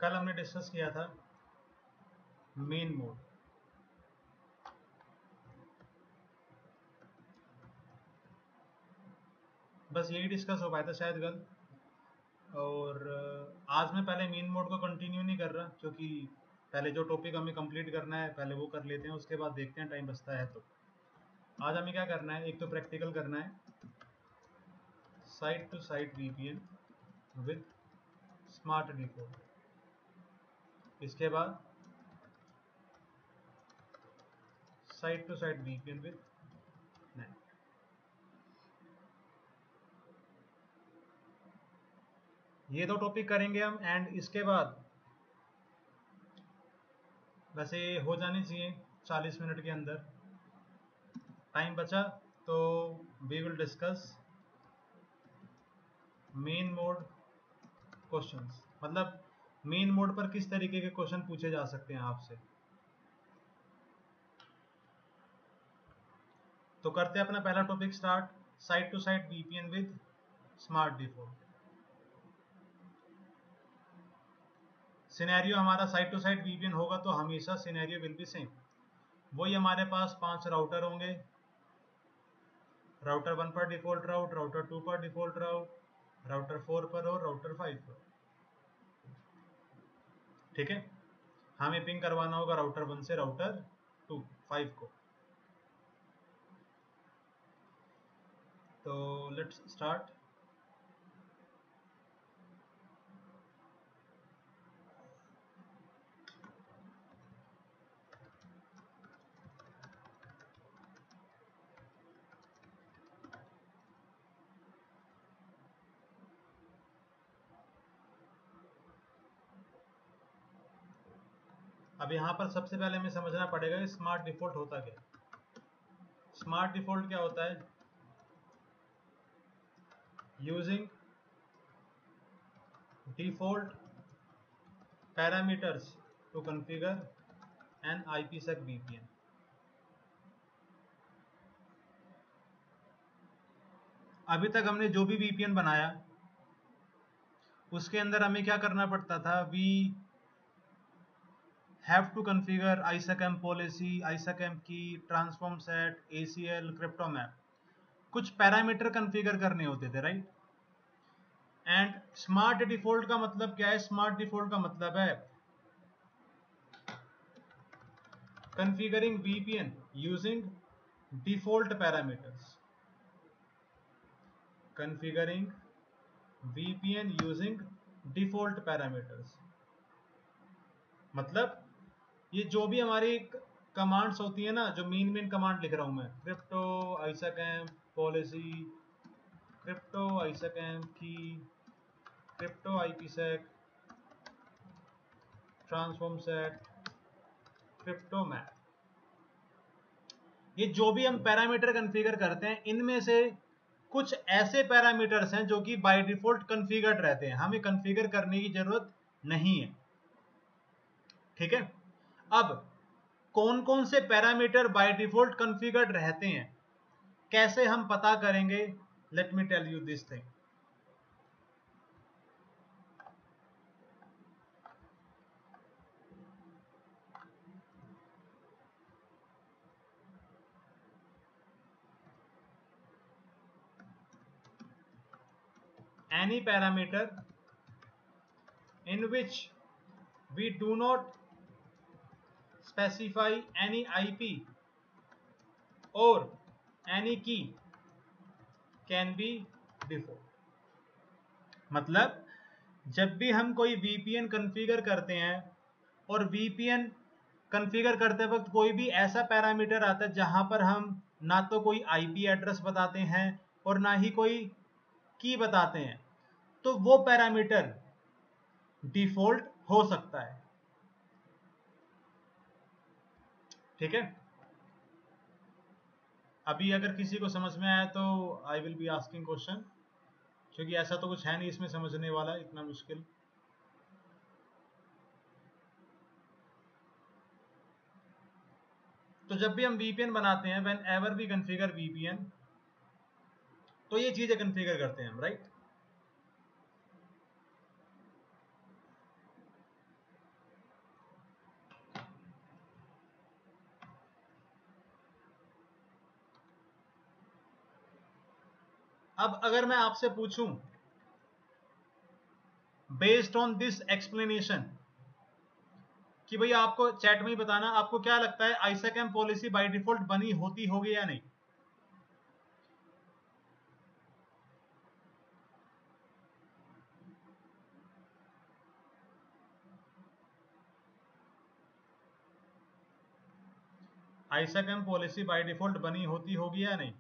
कल हमने डिस्कस किया था मेन मोड। बस यही डिस्कस हो पाया था शायद कल। और आज मैं पहले मेन मोड को कंटिन्यू नहीं कर रहा, क्योंकि पहले जो टॉपिक हमें कंप्लीट करना है पहले वो कर लेते हैं, उसके बाद देखते हैं टाइम बचता है तो। आज हमें क्या करना है, एक तो प्रैक्टिकल करना है site to site VPN with smart default. इसके बाद site to site VPN with NAT. ये दो टॉपिक करेंगे हम, एंड इसके बाद वैसे हो जानी चाहिए 40 मिनट के अंदर। टाइम बचा तो we will discuss main mode questions, मतलब मेन मोड पर किस तरीके के क्वेश्चन पूछे जा सकते हैं आपसे। तो करते हैं अपना पहला topic start, site to site VPN with smart default. Scenario हमारा साइट टू साइट वीपीएन होगा तो हमेशा सिनेरियो विल बी सेम। वही हमारे पास 5 राउटर होंगे, राउटर 1 पर डिफॉल्ट राउट, राउटर 2 पर डिफॉल्ट राउट, राउटर 4 पर और राउटर 5 पर। ठीक है, हमें पिंग करवाना होगा राउटर 1 से राउटर 2 5 को। तो लेट्स स्टार्ट। अब यहाँ पर सबसे पहले हमें समझना पड़ेगा कि स्मार्ट डिफॉल्ट होता क्या। स्मार्ट डिफॉल्ट क्या होता है? Using default parameters to configure an IPsec VPN। अभी तक हमने जो भी VPN बनाया उसके अंदर हमें क्या करना पड़ता था, we have to configure ISACAMP policy, ISACAMP key, transform set, ACL, crypto map, कुछ पैरामीटर कॉन्फ़िगर करने होते थे, राइट। एंड स्मार्ट डिफॉल्ट का मतलब क्या है? स्मार्ट डिफॉल्ट का मतलब है configuring VPN using default parameters, configuring VPN using default parameters। मतलब ये जो भी हमारी कमांड्स होती है ना, जो मेन कमांड लिख रहा हूं मैं, crypto ISACAMP policy, crypto ISACAMP key, crypto IPsec, transform set, crypto map, ये जो भी हम पैरामीटर कॉन्फ़िगर करते हैं इनमें से कुछ ऐसे पैरामीटर्स हैं जो कि बाय डिफॉल्ट कॉन्फ़िगर्ड रहते हैं, हमें कॉन्फ़िगर करने की जरूरत नहीं है। ठीक है, अब कौन कौन से पैरामीटर बाय डिफॉल्ट कॉन्फ़िगर्ड रहते हैं, कैसे हम पता करेंगे? Let me tell you this thing. Any parameter in which we do not specify any IP or any key can be default। मतलब जब भी हम कोई VPN कॉन्फ़िगर करते हैं और VPN कॉन्फ़िगर करते वक्त कोई भी ऐसा पैरामीटर आता है जहां पर हम ना तो कोई IP एड्रेस बताते हैं और ना ही कोई की बताते हैं, तो वो पैरामीटर डिफॉल्ट हो सकता है। ठीक है, अभी अगर किसी को समझ में आया तो I will be asking question, क्योंकि ऐसा तो कुछ है नहीं इसमें समझने वाला इतना मुश्किल। तो जब भी हम VPN बनाते हैं, whenever we configure VPN, तो ये चीजें कॉन्फ़िगर करते हैं हम, राइट। अब अगर मैं आपसे पूछूं बेस्ड ऑन दिस एक्सप्लेनेशन कि भैया आपको चैट में ही बताना, आपको क्या लगता है आइसैकैम पॉलिसी बाय डिफॉल्ट बनी होती होगी या नहीं? आइसैकैम पॉलिसी बाय डिफॉल्ट बनी होती होगी या नहीं?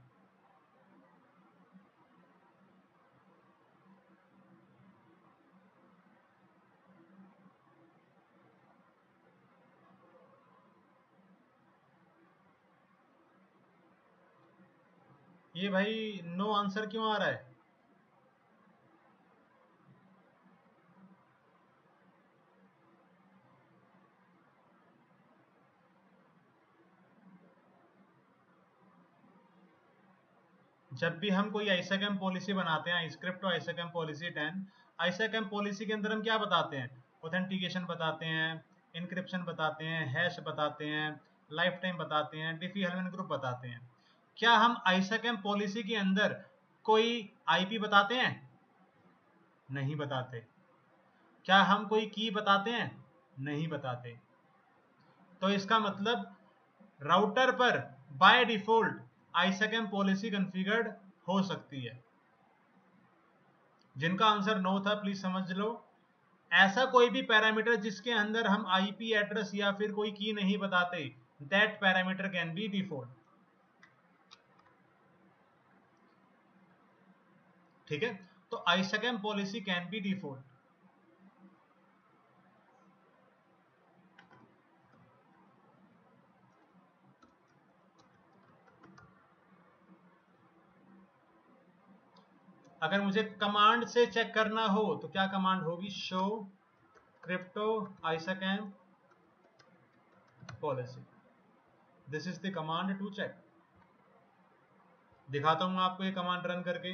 ये भाई नो आंसर क्यों आ रहा है? जब भी हम कोई आइसैकैम पॉलिसी बनाते हैं, स्क्रिप्ट आइसैकैम पॉलिसी 10, आइसैकैम पॉलिसी के अंदर हम क्या बताते हैं? ऑथेंटिकेशन बताते हैं, इनक्रिप्शन बताते हैं, हैश बताते हैं, लाइफ टाइम बताते हैं, डिफी-हेल्मन ग्रुप बताते हैं। क्या हम आइसैकैम पॉलिसी के अंदर कोई आईपी बताते हैं? नहीं बताते। क्या हम कोई की बताते हैं? नहीं बताते। तो इसका मतलब राउटर पर बाय डिफॉल्ट आइसैकैम पॉलिसी कॉन्फ़िगर्ड हो सकती है। जिनका आंसर नो था प्लीज समझ लो, ऐसा कोई भी पैरामीटर जिसके अंदर हम आईपी एड्रेस या फिर कोई की नहीं बताते, that parameter can be default. ठीक है, तो आइसैकैम पॉलिसी कैन बी डिफॉल्ट। अगर मुझे कमांड से चेक करना हो तो क्या कमांड होगी? Show crypto ISAKMP policy, this is the command to check. दिखाता हूं आपको ये कमांड रन करके।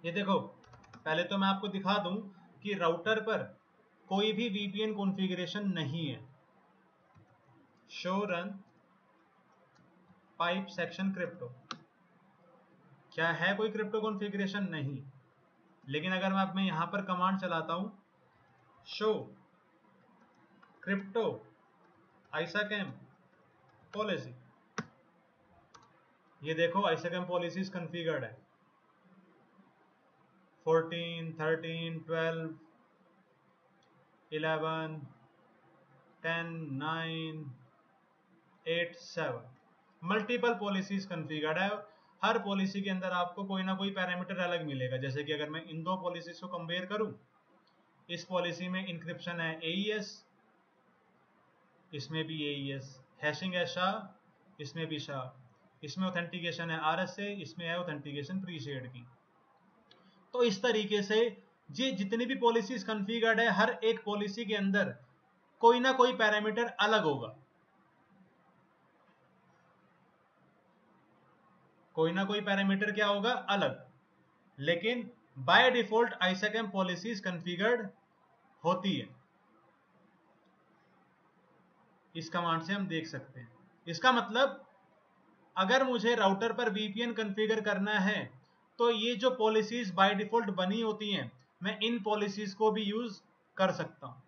ये देखो, पहले तो मैं आपको दिखा दूं कि राउटर पर कोई भी वीपीएन कॉन्फ़िगरेशन नहीं है। Show run pipe section crypto, क्या है कोई क्रिप्टो कॉन्फ़िगरेशन? नहीं। लेकिन अगर मैं यहां पर कमांड चलाता हूं शो क्रिप्टो आइसैकैम पॉलिसी, ये देखो आइसैकैम पॉलिसीज कॉन्फ़िगर्ड है। 14, 13, 12, 11, 10, 9, 8, 7 मल्टीपल पॉलिसीज कॉन्फ़िगर्ड है। हर पॉलिसी के अंदर आपको कोई ना कोई पैरामीटर अलग मिलेगा। जैसे कि अगर मैं इन दो पॉलिसीज को कंपेयर करूं, इस पॉलिसी में इंक्रिप्शन है AES, इसमें भी AES, हैशिंग है SHA, इसमें भी SHA, इसमें ऑथेंटिकेशन है RSA, इसमें है ऑथेंटिकेशन प्रीशेड की। तो इस तरीके से ये जितनी भी पॉलिसीज कॉन्फ़िगर्ड है, हर एक पॉलिसी के अंदर कोई ना कोई पैरामीटर अलग होगा, कोई ना कोई पैरामीटर क्या होगा? अलग। लेकिन बाय डिफॉल्ट आइसैकैम पॉलिसीज कॉन्फ़िगर्ड होती है। इस कमांड से हम देख सकते हैं। इसका मतलब अगर मुझे राउटर पर वीपीएन कॉन्फ़िगर करना है तो ये जो पॉलिसीज बाय डिफॉल्ट बनी होती हैं, मैं इन पॉलिसीज को भी यूज कर सकता हूं।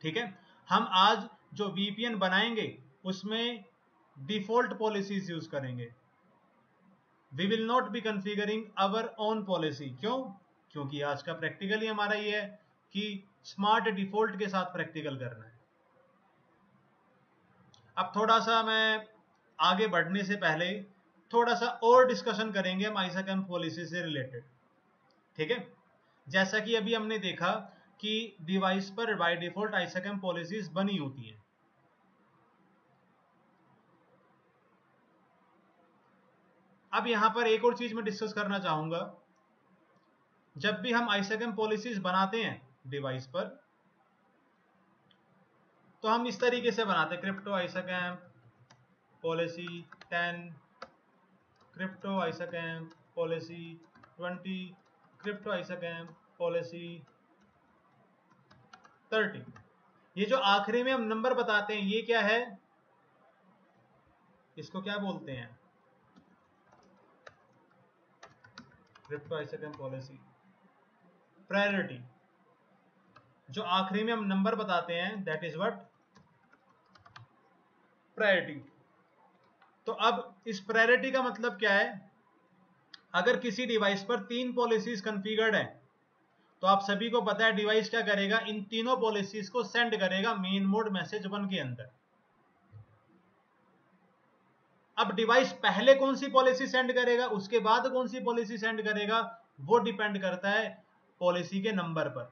ठीक है, हम आज जो वीपीएन बनाएंगे उसमें डिफॉल्ट पॉलिसीज यूज करेंगे। We will not be configuring our own policy. क्यों? क्योंकि आज का प्रैक्टिकल ही हमारा ये है कि स्मार्ट डिफॉल्ट के साथ प्रैक्टिकल करना है। अब थोड़ा सा मैं आगे बढ़ने से पहले थोड़ा सा और डिस्कशन करेंगे हम आइसैकैम पॉलिसी से रिलेटेड। ठीक है, जैसा कि अभी हमने देखा कि डिवाइस पर बाय डिफॉल्ट आइसैकैम पॉलिसीज बनी होती हैं। अब यहां पर एक और चीज मैं डिस्कस करना चाहूंगा। जब भी हम आइसैकैम पॉलिसीज बनाते हैं डिवाइस पर, तो हम इस तरीके से बनाते हैं crypto ISAKMP policy 10, crypto ISAKMP policy 20, crypto ISAKMP policy 30। ये जो आखिरी में हम नंबर बताते हैं ये क्या है, इसको क्या बोलते हैं, क्रिप्टो आइसोकैम पॉलिसी प्रायोरिटी। जो आखिरी में हम नंबर बताते हैं दैट इज व्हाट प्रायोरिटी। तो अब इस प्रायोरिटी का मतलब क्या है, अगर किसी डिवाइस पर 3 पॉलिसीज कॉन्फ़िगर्ड है तो आप सभी को पता है डिवाइस क्या करेगा, इन तीनों पॉलिसीज को सेंड करेगा मेन मोड मैसेज 1 के अंदर। अब डिवाइस पहले कौन सी पॉलिसी सेंड करेगा, उसके बाद कौन सी पॉलिसी सेंड करेगा, वो डिपेंड करता है पॉलिसी के नंबर पर।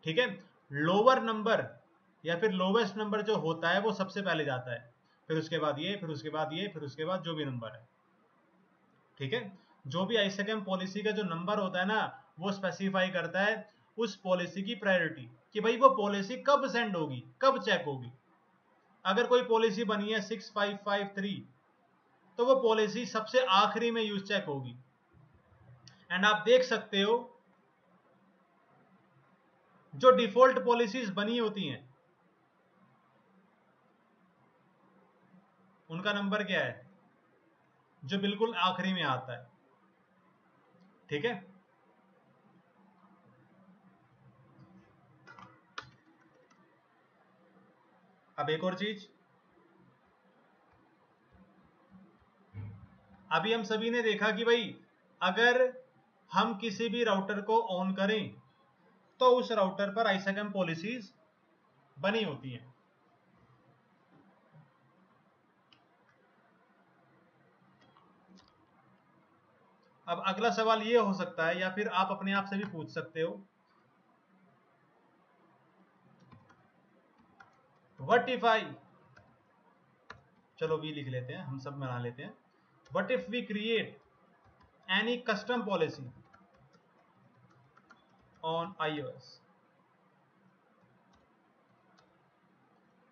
ठीक है, लोअर नंबर या फिर लोवेस्ट नंबर जो होता है वो सबसे पहले जाता है, फिर उसके बाद ये, फिर उसके बाद ये, फिर उसके बाद जो भी नंबर है। ठीक है, जो भी आइसोकैम पॉलिसी का जो नंबर होता है ना, वो स्पेसिफाई करता है उस पॉलिसी की प्रायोरिटी कि भाई वो पॉलिसी कब सेंड होगी, कब चेक होगी। अगर कोई पॉलिसी बनी है 6553 तो वो पॉलिसी सबसे आखिरी में यूज चेक होगी। एंड आप देख सकते हो जो डिफॉल्ट पॉलिसीज बनी होती हैं उनका नंबर क्या है, जो बिल्कुल आखिरी में आता है। ठीक है, अब एक और चीज, अभी हम सभी ने देखा कि भाई अगर हम किसी भी राउटर को ऑन करें तो उस राउटर पर आइसोकैम पॉलिसीज बनी होती हैं। अब अगला सवाल ये हो सकता है या फिर आप अपने आप से भी पूछ सकते हो, व्हाट इफ आई, चलो वी लिख लेते हैं, हम सब बना लेते हैं, what if we create any custom policy on iOS।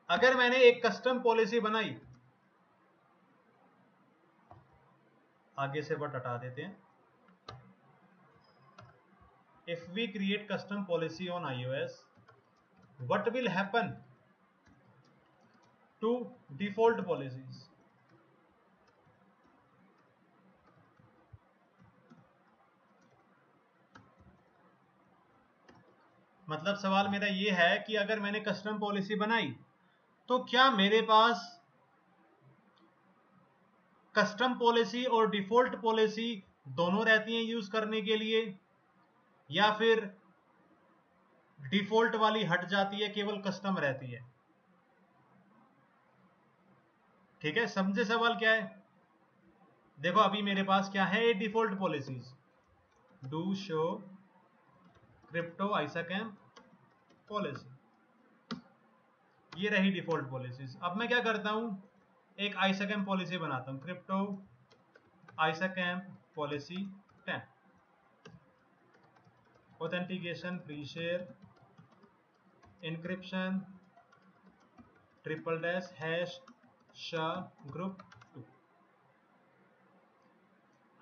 अगर मैंने एक कस्टम पॉलिसी बनाई, आगे से वर्ड हटा देते हैं, if we create custom policy on iOS, what will happen to default policies? मतलब सवाल मेरा ये है कि अगर मैंने कस्टम पॉलिसी बनाई तो क्या मेरे पास कस्टम पॉलिसी और डिफॉल्ट पॉलिसी दोनों रहती हैं यूज करने के लिए, या फिर डिफॉल्ट वाली हट जाती है, केवल कस्टम रहती है। ठीक है, समझे सवाल क्या है। देखो अभी मेरे पास क्या है, ये default policies, do show crypto ISAKMP policy, ये रही डिफॉल्ट पॉलिसीज। अब मैं क्या करता हूं, एक आइसोकैम पॉलिसी बनाता हूं, crypto ISAKMP policy 10, authentication, pre share, encryption, triple DES, hash, SHA, group 2।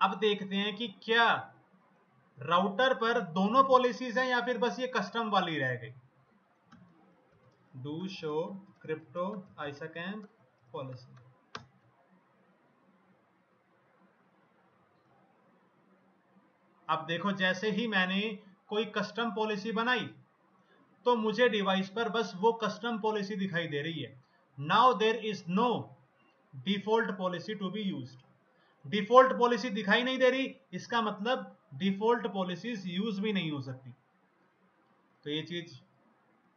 अब देखते हैं कि क्या राउटर पर दोनों पॉलिसीज हैं या फिर बस ये कस्टम वाली रह गई। Do show crypto ISAKMP policy. अब देखो जैसे ही मैंने कोई कस्टम पॉलिसी बनाई तो मुझे डिवाइस पर बस वो कस्टम पॉलिसी दिखाई दे रही है। Now there is no default policy to be used. Default policy दिखाई नहीं दे रही, इसका मतलब डिफॉल्ट पॉलिसीज यूज भी नहीं हो सकती। तो ये चीज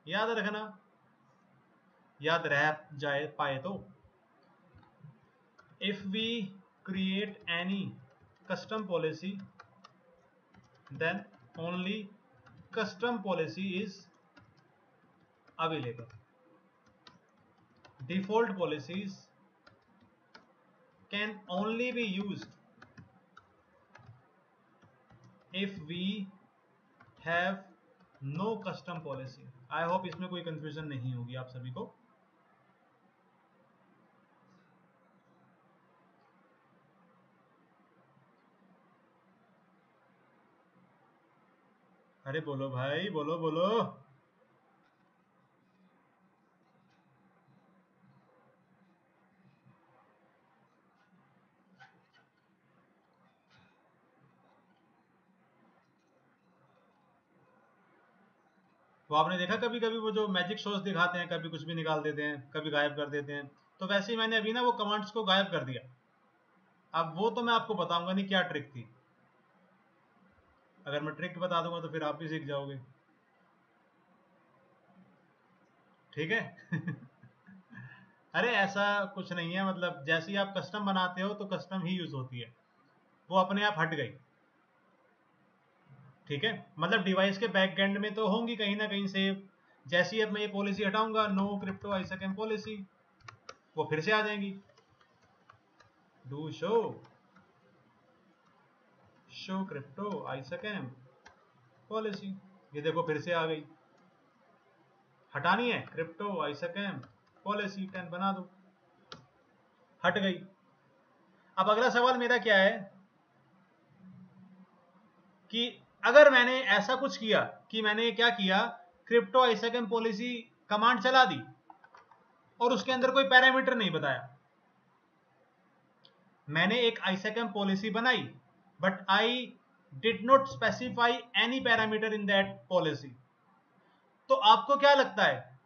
याद रखना, याद रह जाए पाए तो, if we create any custom policy then only custom policy is available. Default policies can only be used if we have no custom policy. I hope इसमें कोई confusion नहीं होगी आप सभी को। अरे बोलो भाई, बोलो बोलो। वो आपने देखा कभी कभी वो जो मैजिक शोज दिखाते हैं, कभी कुछ भी निकाल देते हैं, कभी गायब कर देते हैं, तो वैसे ही मैंने अभी ना वो कमांड्स को गायब कर दिया। अब वो तो मैं आपको बताऊंगा नहीं क्या ट्रिक थी। अगर मैं ट्रिक बता दूंगा तो फिर आप भी सीख जाओगे। ठीक है। अरे ऐसा कुछ नहीं है, मतलब जैसे ही आप कस्टम बनाते हो तो कस्टम ही यूज होती है, वो अपने आप हट गई। ठीक है, मतलब डिवाइस के बैक एंड में तो होंगी कहीं ना कहीं सेव। जैसे ही अब मैं ये policy हटाऊंगा, no crypto ISAKMP policy, वो फिर से आ जाएंगी। Do show crypto ISAKMP policy, ये देखो फिर से आ गई। हटानी है क्रिप्टो आइसैकम पॉलिसी 10 बना दो, हट गई। अब अगला सवाल मेरा क्या है कि अगर मैंने ऐसा कुछ किया कि मैंने क्या किया, क्रिप्टो आइसैकम पॉलिसी कमांड चला दी और उसके अंदर कोई पैरामीटर नहीं बताया। मैंने एक आइसैकम पॉलिसी बनाई but I did not specify any parameter in that policy. तो आपको क्या लगता है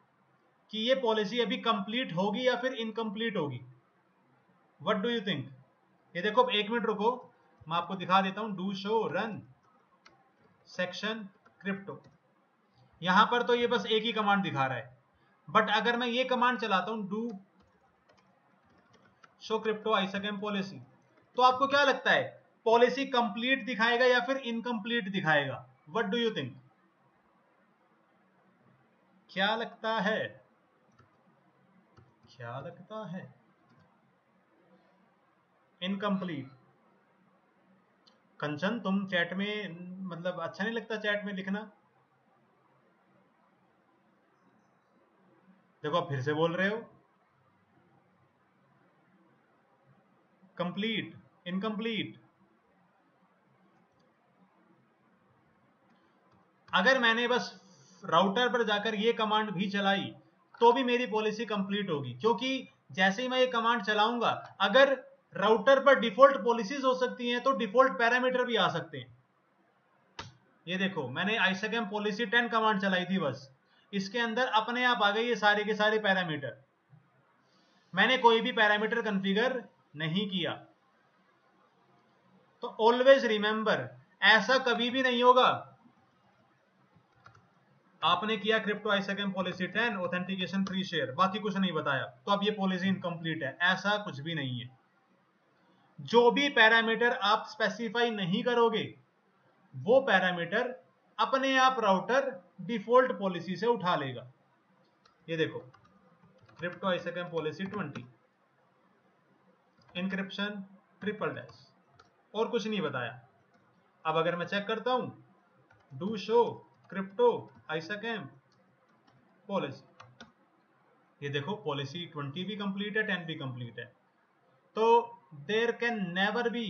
कि ये पॉलिसी अभी कंप्लीट होगी या फिर इनकम्प्लीट होगी? What do you think? ये देखो, एक मिनट रुको, मैं आपको दिखा देता हूं। Do show run section crypto, यहां पर तो ये बस एक ही कमांड दिखा रहा है, बट अगर मैं ये कमांड चलाता हूं, do show crypto ISAKMP policy, तो आपको क्या लगता है, पॉलिसी कंप्लीट दिखाएगा या फिर इनकम्प्लीट दिखाएगा? What do you think? क्या लगता है? क्या लगता है? इनकम्प्लीट। कंचन, तुम चैट में, मतलब अच्छा नहीं लगता चैट में लिखना? देखो आप फिर से बोल रहे हो कंप्लीट, इनकम्प्लीट। अगर मैंने बस राउटर पर जाकर ये कमांड भी चलाई तो भी मेरी पॉलिसी कंप्लीट होगी, क्योंकि जैसे ही मैं ये कमांड चलाऊंगा, अगर राउटर पर डिफॉल्ट पॉलिसीज हो सकती हैं तो डिफॉल्ट पैरामीटर भी आ सकते हैं। ये देखो, मैंने आइसैकम पॉलिसी 10 कमांड चलाई थी, बस इसके अंदर अपने आप आ गए ये सारे के सारे पैरामीटर। मैंने कोई भी पैरामीटर कॉन्फ़िगर नहीं किया। तो ऑलवेज रिमेंबर, ऐसा कभी भी नहीं होगा आपने किया crypto ISAKMP policy 10 authentication pre share, बाकी कुछ नहीं बताया, तो अब ये पॉलिसी इनकम्प्लीट है, ऐसा कुछ भी नहीं है। जो भी पैरामीटर आप स्पेसिफाई नहीं करोगे वो पैरामीटर अपने आप राउटर डिफॉल्ट पॉलिसी से उठा लेगा। ये देखो, crypto ISAKMP policy 20 encryption triple DES, और कुछ नहीं बताया। अब अगर मैं चेक करता हूं, do show crypto ISAKMP policy, ये देखो पॉलिसी 20 भी कंप्लीट है, 10 भी कंप्लीट है। तो there can never be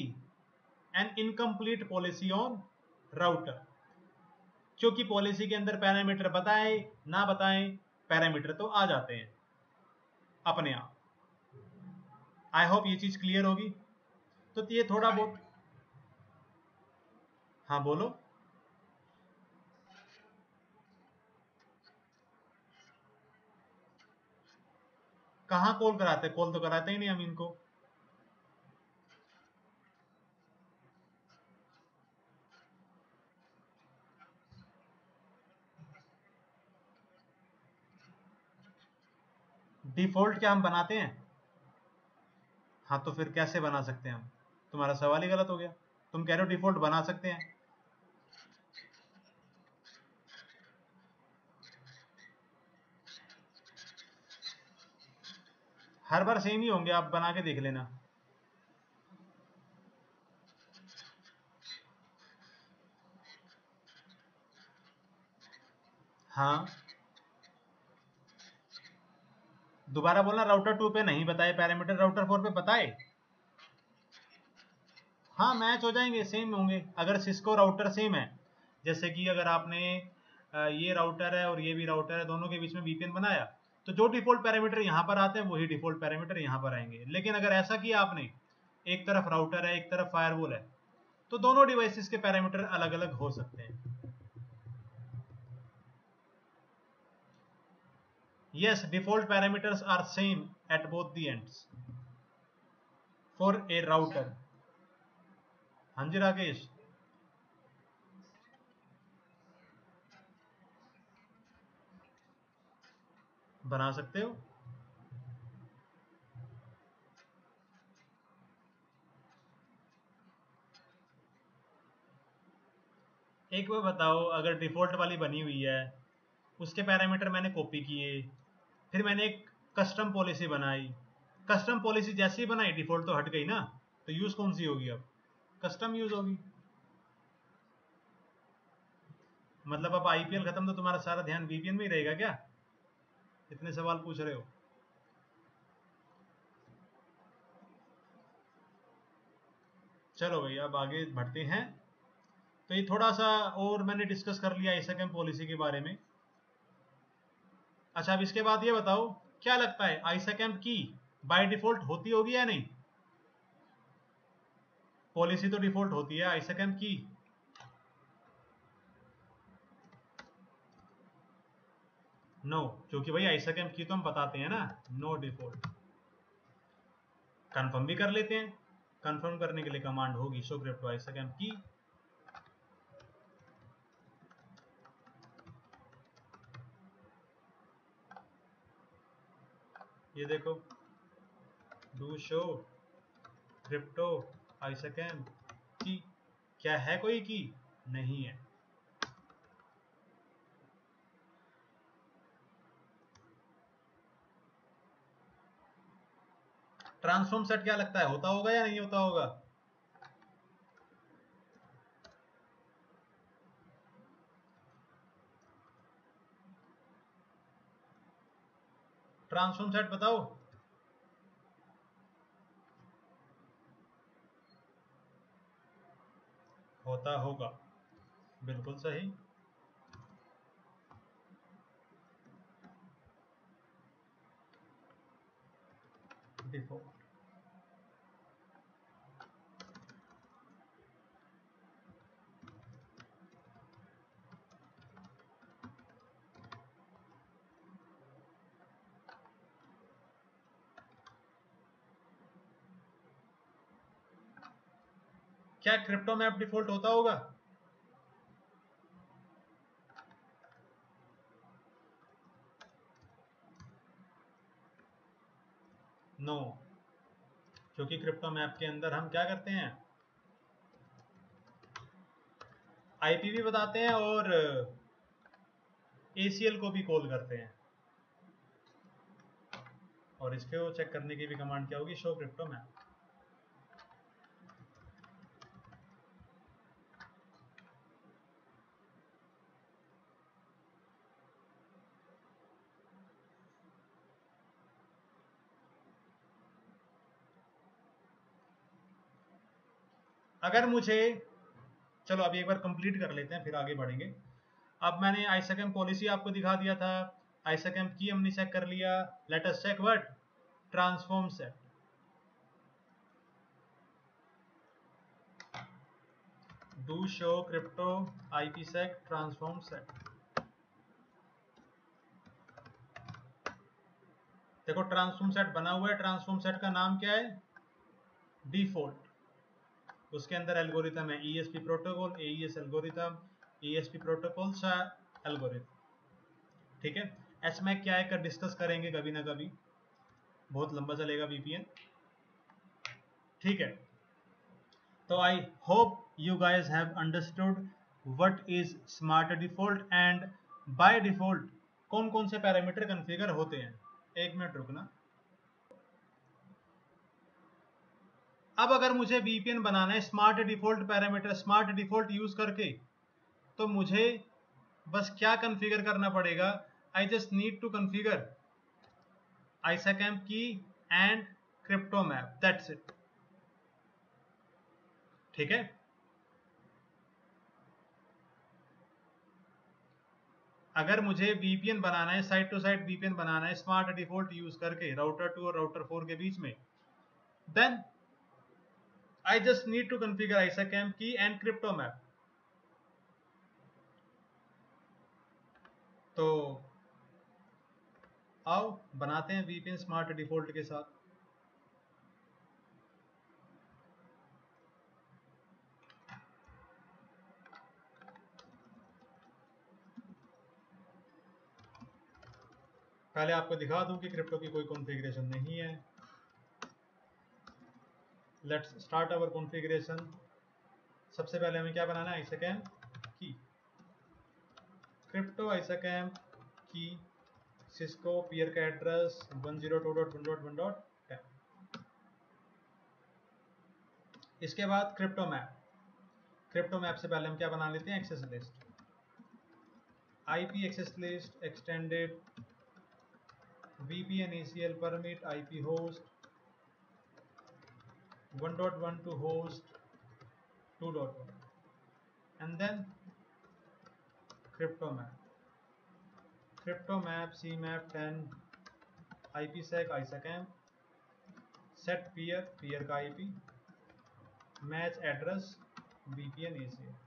an incomplete policy on router, क्योंकि पॉलिसी के अंदर पैरामीटर बताएं ना बताएं, पैरामीटर तो आ जाते हैं अपने आप। आई होप ये चीज क्लियर होगी। तो ये थोड़ा बहुत, हाँ बोलो। कहाँ कॉल कराते? कॉल तो कराते ही नहीं हम इनको। डिफॉल्ट क्या हम बनाते हैं? हाँ तो फिर कैसे बना सकते हैं हम? तुम्हारा सवाल ही गलत हो गया। तुम कह रहे हो डिफॉल्ट बना सकते हैं। हर बार सेम ही होंगे, आप बना के देख लेना। हाँ, दोबारा बोलना। राउटर 2 पे नहीं बताए पैरामीटर, राउटर 4 पे बताए। हाँ मैच हो जाएंगे, सेम होंगे अगर सिस्को राउटर सेम है। जैसे कि अगर आपने ये राउटर है और ये भी राउटर है, दोनों के बीच में वीपीएन बनाया, तो जो डिफॉल्ट पैरामीटर यहाँ पर आते हैं वही डिफॉल्ट पैरामीटर यहाँ पर आएंगे। लेकिन अगर ऐसा किया आपने, एक तरफ राउटर है एक तरफ फायरवॉल है, तो दोनों डिवाइसेस के पैरामीटर अलग अलग हो सकते हैं। Yes, default parameters are same at both the ends for a router. हाँ जी राकेश, बना सकते हो। एक बार बताओ, अगर डिफॉल्ट वाली बनी हुई है, उसके पैरामीटर मैंने कॉपी किए, फिर मैंने एक कस्टम पॉलिसी बनाई, कस्टम पॉलिसी जैसे ही बनाई डिफॉल्ट तो हट गई ना, तो यूज कौन सी होगी? अब कस्टम यूज होगी। मतलब अब आईपीएल खत्म तो तुम्हारा सारा ध्यान वीपीएन में ही रहेगा क्या? इतने सवाल पूछ रहे हो। चलो भाई अब आगे बढ़ते हैं। तो ये थोड़ा सा और मैंने डिस्कस कर लिया आईएसएकएम पॉलिसी के बारे में। अच्छा, अब इसके बाद ये बताओ, क्या लगता है आईएसएकएम की बाय डिफॉल्ट होती होगी या नहीं? पॉलिसी तो डिफॉल्ट होती है, आईएसएकएम की नो, क्योंकि भाई आईएसएकएम की तो हम बताते हैं ना, नो डिफॉल्ट। कंफर्म भी कर लेते हैं। कंफर्म करने के लिए कमांड होगी शो क्रिप्टो आईएसएकएम की। ये देखो, डू शो क्रिप्टो आईएसएकएम की। क्या है कोई की? नहीं है। ट्रांसफॉर्म सेट क्या लगता है, होता होगा या नहीं होता होगा? ट्रांसफॉर्म सेट बताओ। होता होगा, बिल्कुल सही। डिफॉल्ट। क्या क्रिप्टो मैप डिफॉल्ट होता होगा? नो, क्योंकि क्रिप्टो मैप के अंदर हम क्या करते हैं, आईपी भी बताते हैं और एसीएल को भी कॉल करते हैं। और इसको चेक करने की भी कमांड क्या होगी, शो क्रिप्टो मैप। अगर मुझे, चलो अभी एक बार कंप्लीट कर लेते हैं फिर आगे बढ़ेंगे। अब मैंने आईएसएकएम पॉलिसी आपको दिखा दिया था, आईएसएकएम की हमने चेक कर लिया। Let us check what, transform set. Do show crypto IPsec transform set. देखो ट्रांसफॉर्म सेट बना हुआ है, ट्रांसफॉर्म सेट का नाम क्या है, डिफॉल्ट। उसके अंदर एल्गोरिथम है ESP protocol, AES algorithm, ESP protocol सा एल्गोरिथम। ठीक है, एसमैक क्या है कर डिस्कस करेंगे कभी ना कभी, बहुत लंबा चलेगा वीपीएन। ठीक है, तो I hope you guys have understood what is smart default and by default कौन कौन से पैरामीटर कॉन्फ़िगर होते हैं। एक मिनट रुकना। अब अगर मुझे वीपीएन बनाना है smart default parameter, smart default use करके, तो मुझे बस क्या कॉन्फ़िगर करना पड़ेगा, I just need to configure ISAKMP key and crypto map, that's it. ठीक है, अगर मुझे VPN बनाना है, साइट टू साइट VPN बनाना है स्मार्ट डिफॉल्ट यूज करके राउटर 2 और राउटर 4 के बीच में, then I just need to configure ISACAMP key and crypto map. तो आओ बनाते हैं VPN स्मार्ट डिफॉल्ट के साथ। पहले आपको दिखा दूं कि क्रिप्टो की कोई कॉन्फ़िगरेशन नहीं है। Let's start our configuration. सबसे पहले हमें क्या बनाना है, ISACAMP key, crypto ISACAMP key, Cisco peer का एड्रेस 102.1.1.10। इसके बाद क्रिप्टो मैप। क्रिप्टो मैप से पहले हम क्या बना लेते हैं, access list, IP access list extended VPN ACL permit IP host 1.1 to host 2.1 and then crypto map CMAP 10 IPsec ISACAMP set peer का IP match address VPN ACL।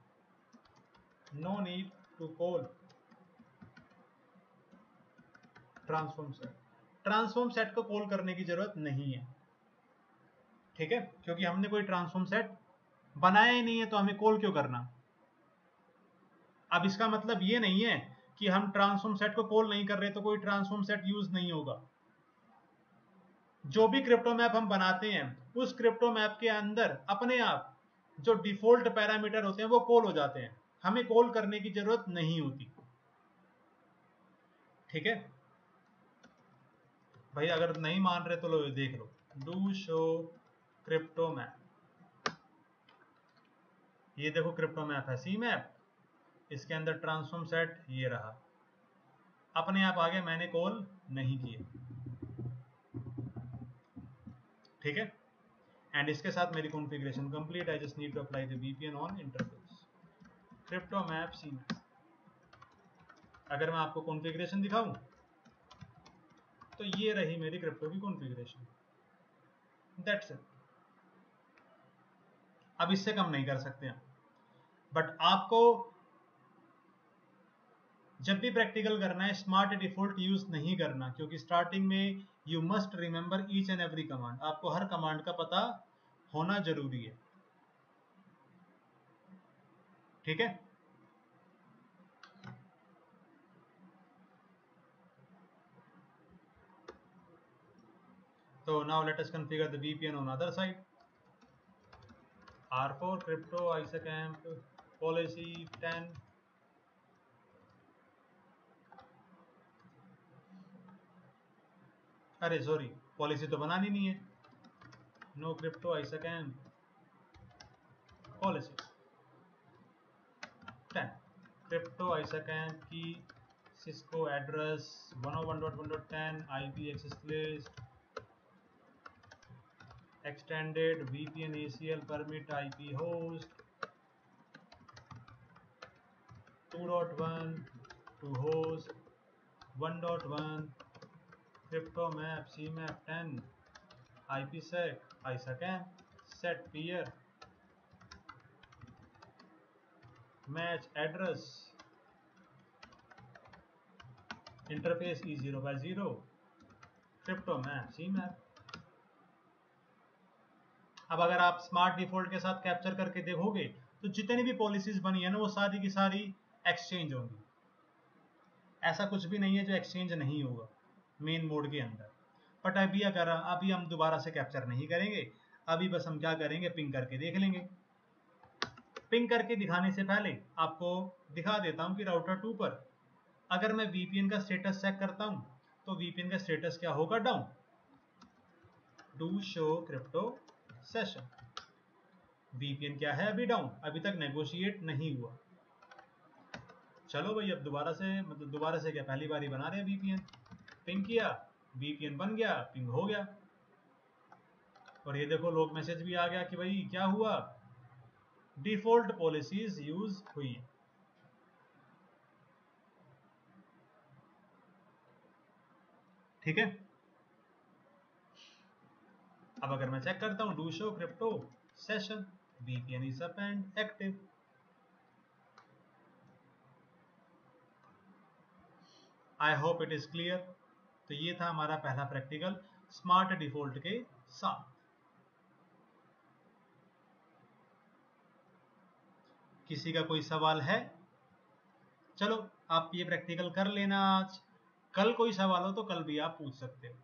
no need to call transform set को call करने की जरूरत नहीं है, ठीक है, क्योंकि हमने कोई ट्रांसफॉर्म सेट बनाया ही नहीं है, तो हमें कॉल क्यों करना। अब इसका मतलब ये नहीं है कि हम ट्रांसफॉर्म सेट को कॉल नहीं कर रहे तो कोई ट्रांसफॉर्म सेट यूज नहीं होगा। जो भी क्रिप्टो मैप हम बनाते हैं उस क्रिप्टो मैप के अंदर अपने आप जो डिफॉल्ट पैरामीटर होते हैं वो कॉल हो जाते हैं, हमें कॉल करने की जरूरत नहीं होती, ठीक है भाई। अगर नहीं मान रहे तो लो देख लो, डू शो क्रिप्टो मैप। ये देखो क्रिप्टो मैप है सी मैप, इसके अंदर ट्रांसफॉर्म सेट ये रहा, अपने आप आगे मैंने कॉल नहीं किए, ठीक है। एंड इसके साथ मेरी configuration complete. I just need to apply the VPN on interface crypto map C map. अगर मैं आपको कॉन्फ़िगरेशन दिखाऊं तो ये रही मेरी क्रिप्टो की कॉन्फ़िगरेशन, दैट्स इट। अब इससे कम नहीं कर सकते हैं, बट आपको जब भी प्रैक्टिकल करना है स्मार्ट डिफॉल्ट यूज नहीं करना, क्योंकि स्टार्टिंग में you must remember each and every command. आपको हर कमांड का पता होना जरूरी है, ठीक है। तो now let us configure the VPN on other side. R4 crypto ISACAMP policy 10 अरे सॉरी, पॉलिसी तो बनानी नहीं है। No crypto ISACAMP policy 10 crypto ISACAMP key Cisco address 101.1.10 IP access list extended VPN ACL permit IP host 2.1 to host 1.1 crypto map CMAP 10 IPsec ISACAMP set peer match address interface E0/0 crypto map CMAP। अब अगर आप smart default के साथ capture करके देखोगे तो जितनी भी पॉलिसीज बनी है ना वो सारी की सारी एक्सचेंज होंगी। ऐसा कुछ भी नहीं है जो एक्सचेंज नहीं होगा मेन मोड के अंदर। बट अभी हम दोबारा से कैप्चर नहीं करेंगे, अभी बस हम क्या करेंगे, पिंग करके देख लेंगे। पिंग करके दिखाने से पहले आपको दिखा देता हूं कि राउटर 2 पर अगर मैं VPN का स्टेटस चेक करता हूं तो VPN का स्टेटस क्या होगा, down. Do show crypto session, VPN क्या है, अभी डाउन, अभी तक नेगोशिएट नहीं हुआ। चलो भाई अब दोबारा से, मतलब दोबारा से क्या, पहली बार ही बना रहे हैं VPN। पिंग किया, VPN बन गया, पिंग हो गया, और ये देखो लॉग मैसेज भी आ गया कि भाई क्या हुआ, डिफॉल्ट पॉलिसीज यूज हुई। ठीक है। अब अगर मैं चेक करता हूं do show crypto session, VPN is up and active. I hope it is clear. तो ये था हमारा पहला प्रैक्टिकल स्मार्ट डिफॉल्ट के साथ। किसी का कोई सवाल है? चलो आप ये प्रैक्टिकल कर लेना आज, कल कोई सवाल हो तो कल भी आप पूछ सकते हो।